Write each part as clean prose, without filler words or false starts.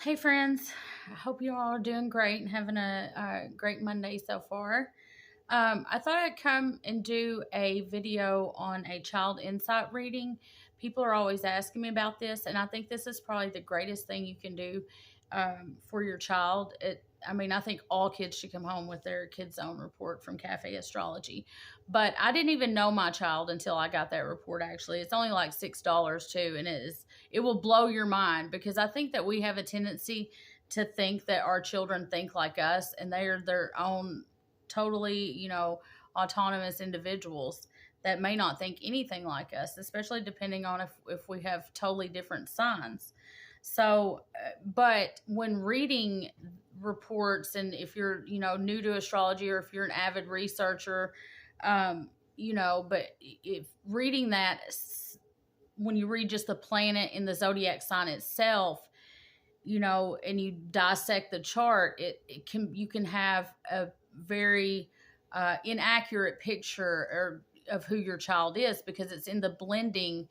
Hey, friends. I hope you all are doing great and having a great Monday so far. I thought I'd come and do a video on a child insight reading. People are always asking me about this, and I think this is probably the greatest thing you can do for your child. I think all kids should come home with their Kids Zone report from Cafe Astrology. But I didn't even know my child until I got that report, actually. It's only like $6 too, and it will blow your mind because I think that we have a tendency to think that our children think like us and they are their own totally, autonomous individuals that may not think anything like us, especially depending on if we have totally different signs. So, but when reading reports, and if you're, new to astrology or if you're an avid researcher, but if reading that, when you read just the planet in the zodiac sign itself, and you dissect the chart, you can have a very inaccurate picture of who your child is, because it's in the blending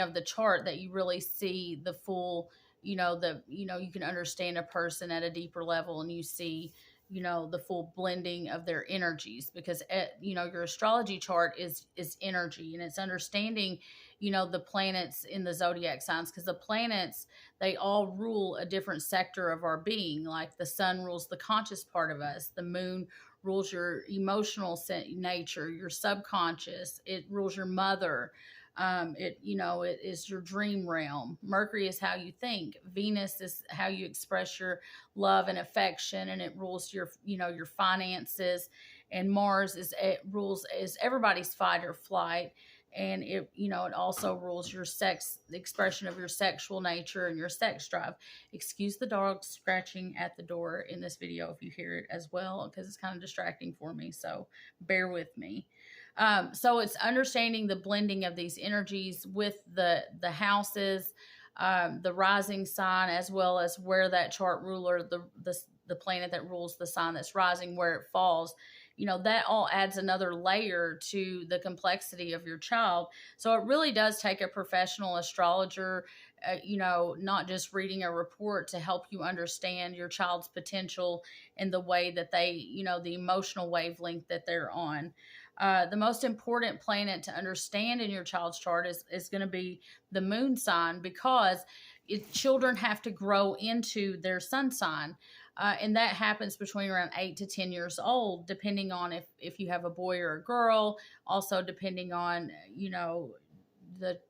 of the chart that you really see the full, you can understand a person at a deeper level, and you see, the full blending of their energies, because your astrology chart is energy, and it's understanding, the planets in the zodiac signs, because the planets, they all rule a different sector of our being. Like the sun rules the conscious part of us, the moon rules your emotional nature, your subconscious, it rules your mother. It is your dream realm. Mercury is how you think. Venus is how you express your love and affection, and it rules your finances. And Mars is everybody's fight or flight, and it also rules your sex, the expression of your sexual nature and your sex drive. Excuse the dog scratching at the door in this video if you hear it as well, because it's kind of distracting for me. So bear with me. So it's understanding the blending of these energies with the houses, the rising sign, as well as where that chart ruler, the planet that rules the sign that's rising, where it falls. That all adds another layer to the complexity of your child. So it really does take a professional astrologer, not just reading a report, to help you understand your child's potential and the way that they, the emotional wavelength that they're on. The most important planet to understand in your child's chart is going to be the moon sign, because children have to grow into their sun sign. And that happens between around 8 to 10 years old, depending on if you have a boy or a girl, also depending on, the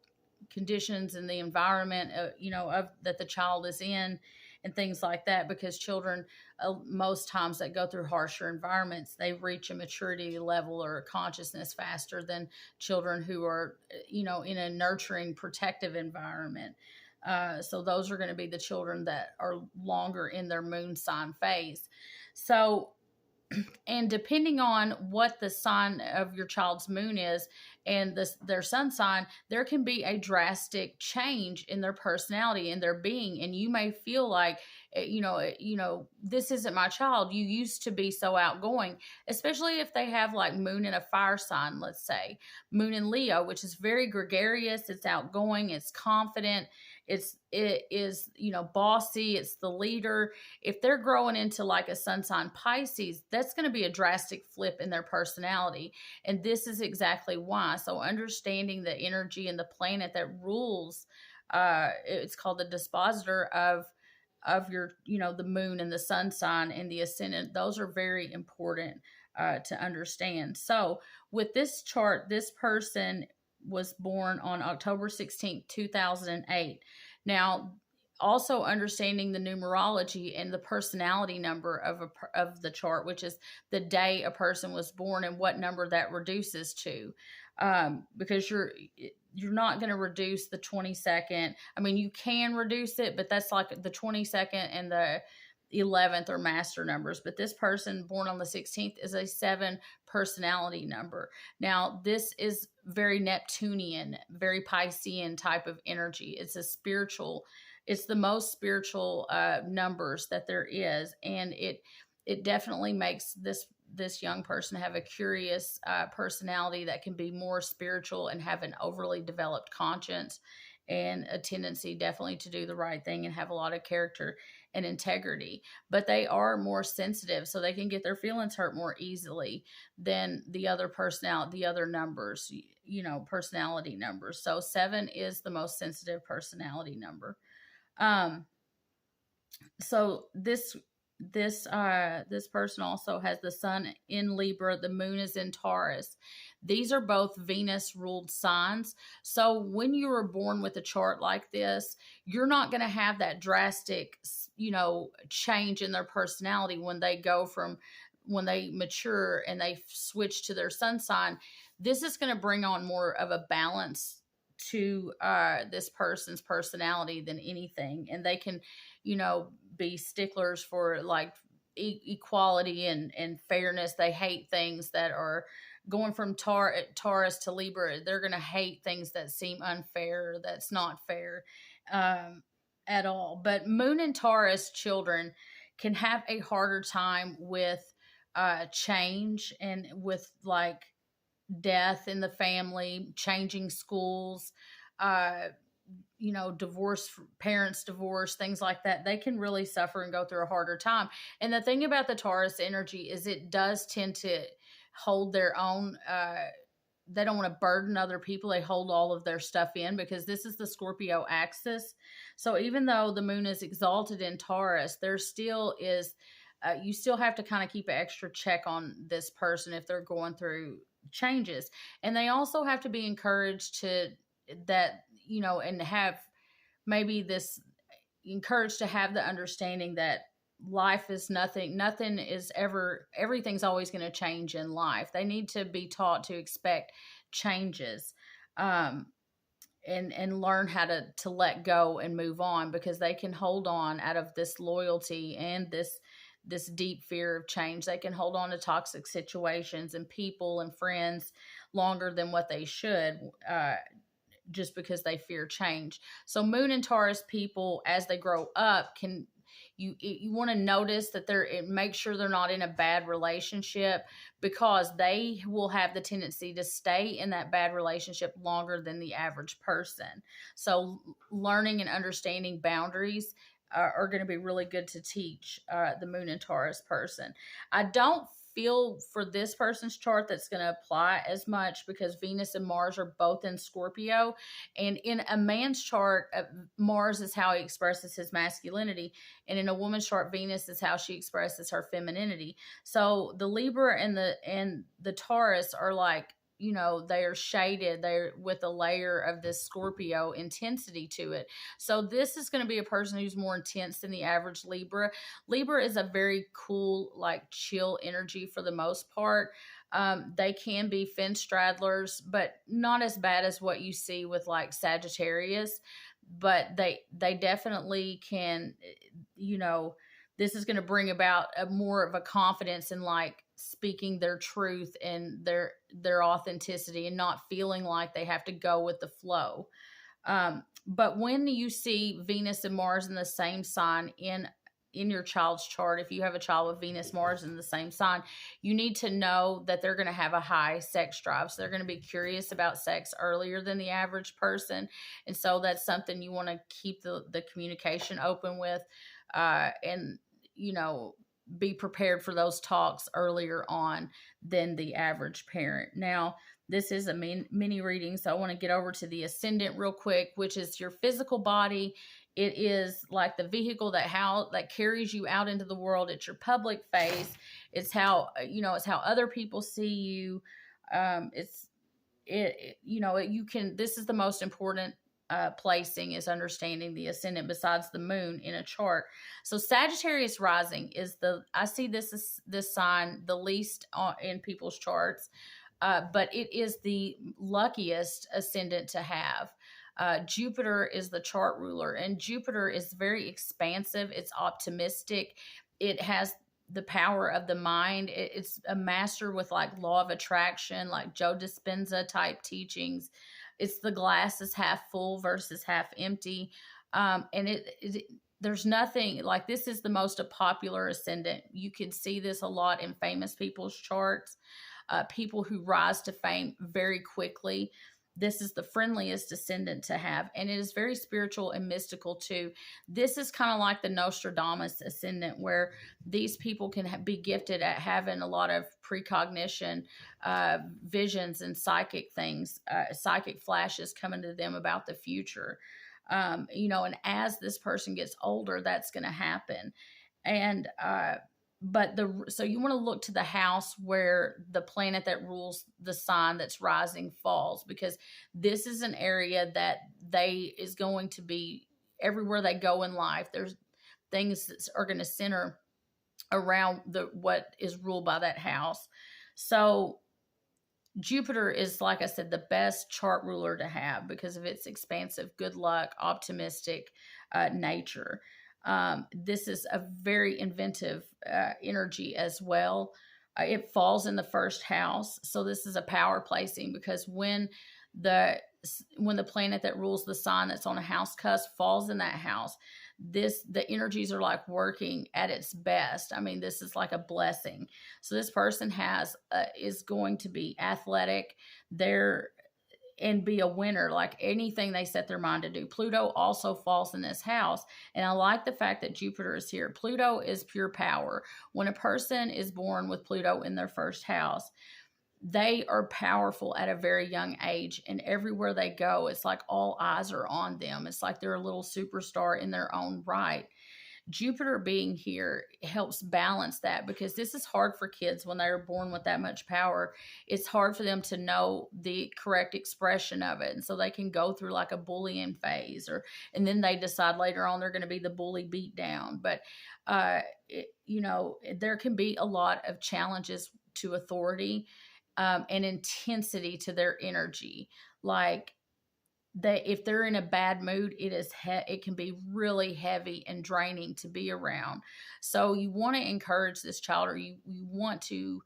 conditions and the environment, that the child is in, and things like that, because children, most times that go through harsher environments, they reach a maturity level or a consciousness faster than children who are, in a nurturing, protective environment. So those are going to be the children that are longer in their moon sign phase. So, and depending on what the sign of your child's moon is and their sun sign, there can be a drastic change in their personality and their being. And you may feel like, this isn't my child. You used to be so outgoing, especially if they have like moon in a fire sign, let's say moon in Leo, which is very gregarious. It's outgoing. It's confident. It is, bossy. It's the leader. If they're growing into like a sun sign Pisces, that's going to be a drastic flip in their personality. And this is exactly why. So understanding the energy and the planet that rules, it's called the dispositor of your, the moon and the sun sign and the ascendant. Those are very important to understand. So with this chart, this person was born on October 16th, 2008. Now, also understanding the numerology and the personality number of the chart, which is the day a person was born and what number that reduces to, because you're not going to reduce the 22nd. I mean, you can reduce it, but that's like the 22nd and the 11th are master numbers. But this person born on the 16th is a 7 personality number. Now, this is very Neptunian, very Piscean type of energy. It's the most spiritual numbers that there is. And it definitely makes this young person have a curious personality that can be more spiritual and have an overly developed conscience and a tendency definitely to do the right thing and have a lot of character and integrity. But they are more sensitive, so they can get their feelings hurt more easily than the other numbers, personality numbers. So 7 is the most sensitive personality number. Um, so this person also has the sun in Libra, the moon is in Taurus. These are both Venus ruled signs. So when you were born with a chart like this, you're not going to have that drastic, change in their personality when they mature and they switch to their sun sign. This is going to bring on more of a balance to this person's personality than anything, and they can be sticklers for like equality and fairness. They hate things that are going from Taurus to Libra. They're going to hate things that seem unfair, that's not fair at all. But Moon and Taurus children can have a harder time with change and with like death in the family, changing schools, uh, divorce, things like that. They can really suffer and go through a harder time. And the thing about the Taurus energy is it does tend to hold their own. They don't want to burden other people. They hold all of their stuff in because this is the Scorpio axis. So even though the moon is exalted in Taurus, there still is, you still have to kind of keep an extra check on this person if they're going through changes. And they also have to be encouraged to that, and have maybe this encouraged to have the understanding that life is everything's always going to change in life. They need to be taught to expect changes, and learn how to let go and move on, because they can hold on out of this loyalty and this deep fear of change. They can hold on to toxic situations and people and friends longer than what they should, just because they fear change. So Moon and Taurus people, as they grow up, you want to notice that make sure they're not in a bad relationship, because they will have the tendency to stay in that bad relationship longer than the average person. So learning and understanding boundaries are going to be really good to teach the Moon and Taurus person. I don't feel for this person's chart that's going to apply as much, because Venus and Mars are both in Scorpio. And in a man's chart, Mars is how he expresses his masculinity. And in a woman's chart, Venus is how she expresses her femininity. So the Libra and the Taurus are like, they are shaded. They're with a layer of this Scorpio intensity to it. So this is going to be a person who's more intense than the average Libra. Libra is a very cool, like chill energy for the most part. They can be fence straddlers, but not as bad as what you see with like Sagittarius. But they definitely can, this is going to bring about more of a confidence in like speaking their truth and their authenticity, and not feeling like they have to go with the flow. But when you see Venus and Mars in the same sign in your child's chart, if you have a child with Venus, Mars in the same sign, you need to know that they're going to have a high sex drive. So they're going to be curious about sex earlier than the average person. And so that's something you want to keep the communication open with, and, be prepared for those talks earlier on than the average parent. Now, this is a mini reading, so I want to get over to the ascendant real quick, which is your physical body. It is like the vehicle that carries you out into the world. It's your public face. It's how other people see you. This is the most important placing, is understanding the ascendant besides the moon in a chart. So Sagittarius rising I see this sign the least in people's charts, but it is the luckiest ascendant to have. Jupiter is the chart ruler, and Jupiter is very expansive. It's optimistic. It has the power of the mind. It's a master with like law of attraction, like Joe Dispenza type teachings. It's the glass is half full versus half empty. And there's nothing like, this is the most popular ascendant. You can see this a lot in famous people's charts, people who rise to fame very quickly. This is the friendliest ascendant to have, and it is very spiritual and mystical too. This is kind of like the Nostradamus ascendant, where these people can be gifted at having a lot of precognition, visions, and psychic things, psychic flashes coming to them about the future. And as this person gets older, that's going to happen. And so you want to look to the house where the planet that rules the sign that's rising falls, because this is an area that they is going to be everywhere they go in life. There's things that are going to center around what is ruled by that house. So Jupiter is, like I said, the best chart ruler to have because of its expansive, good luck, optimistic nature. This is a very inventive energy as well. It falls in the first house, so this is a power placing, because when the planet that rules the sign that's on a house cusp falls in that house, the energies are like working at its best. I mean, this is like a blessing. So this person is going to be athletic. And be a winner, like anything they set their mind to do. Pluto also falls in this house. And I like the fact that Jupiter is here. Pluto is pure power. When a person is born with Pluto in their first house, they are powerful at a very young age. And everywhere they go, it's like all eyes are on them. It's like they're a little superstar in their own right. Jupiter being here helps balance that, because this is hard for kids when they are born with that much power. It's hard for them to know the correct expression of it. And so they can go through like a bullying phase, and then they decide later on they're going to be the bully beat down. But, there can be a lot of challenges to authority and intensity to their energy. Like, if they're in a bad mood, it can be really heavy and draining to be around. So you want to encourage this child, or you want to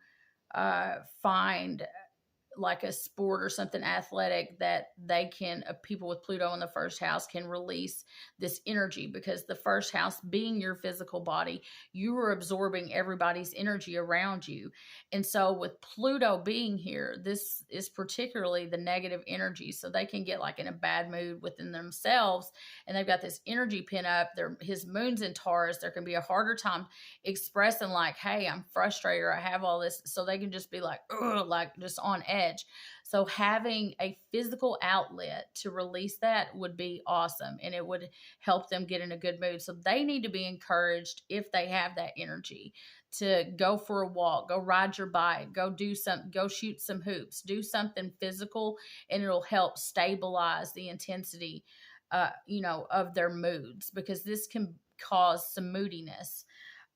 find like a sport or something athletic that people with Pluto in the first house can release this energy, because the first house being your physical body, you are absorbing everybody's energy around you. And so with Pluto being here, this is particularly the negative energy. So they can get like in a bad mood within themselves, and they've got this energy pin up. His moon's in Taurus. There can be a harder time expressing like, hey, I'm frustrated, or I have all this. So they can just be like, ugh, like just on edge. So having a physical outlet to release that would be awesome, and it would help them get in a good mood. So they need to be encouraged, if they have that energy, to go for a walk, go ride your bike, go shoot some hoops, do something physical, and it'll help stabilize the intensity of their moods, because this can cause some moodiness.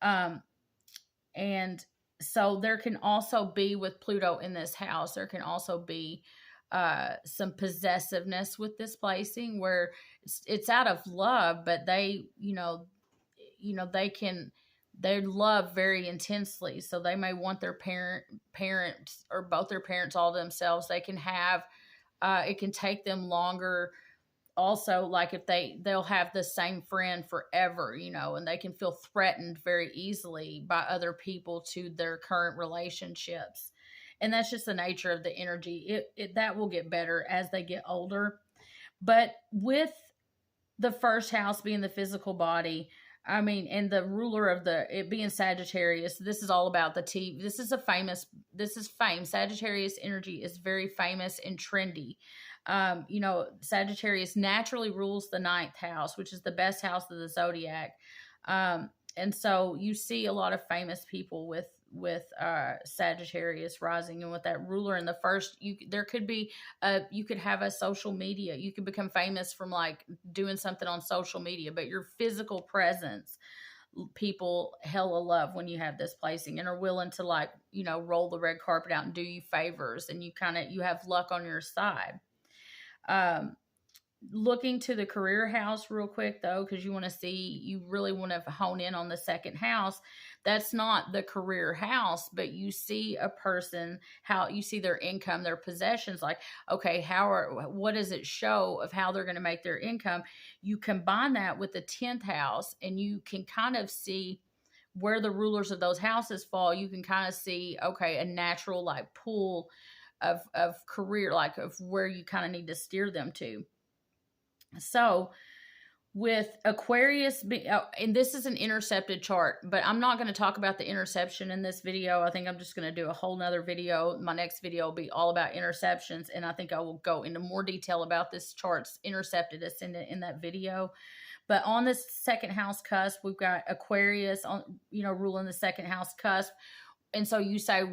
And so there can also be, with Pluto in this house, there can also be some possessiveness with this placing, where it's out of love, but they love very intensely. So they may want their parents or both their parents all to themselves. They can have, it can take them longer. Also, like if they'll have the same friend forever, and they can feel threatened very easily by other people to their current relationships. And that's just the nature of the energy. That will get better as they get older. But with the first house being the physical body, I mean, and the ruler of it being Sagittarius, this is all about the TV. This is fame. Sagittarius energy is very famous and trendy. Sagittarius naturally rules the 9th house, which is the best house of the zodiac. And so you see a lot of famous people with Sagittarius rising, and with that ruler in the first, you could have a social media. You could become famous from like doing something on social media, but your physical presence, people hella love when you have this placing, and are willing to like, roll the red carpet out and do you favors, and you have luck on your side. Looking to the career house real quick though, because you really want to hone in on the second house. That's not the career house, but you see a person, how you see their income, their possessions, like, okay, what does it show of how they're going to make their income? You combine that with the 10th house, and you can kind of see where the rulers of those houses fall. You can kind of see, okay, a natural like pull of career, like of where you kind of need to steer them to. So with Aquarius, and this is an intercepted chart, but I'm not going to talk about the interception in this video. I think I'm just going to do a whole nother video. My next video will be all about interceptions, and I think I will go into more detail about this chart's intercepted ascendant in that video. But on this second house cusp, we've got Aquarius on, ruling the second house cusp. And so you say,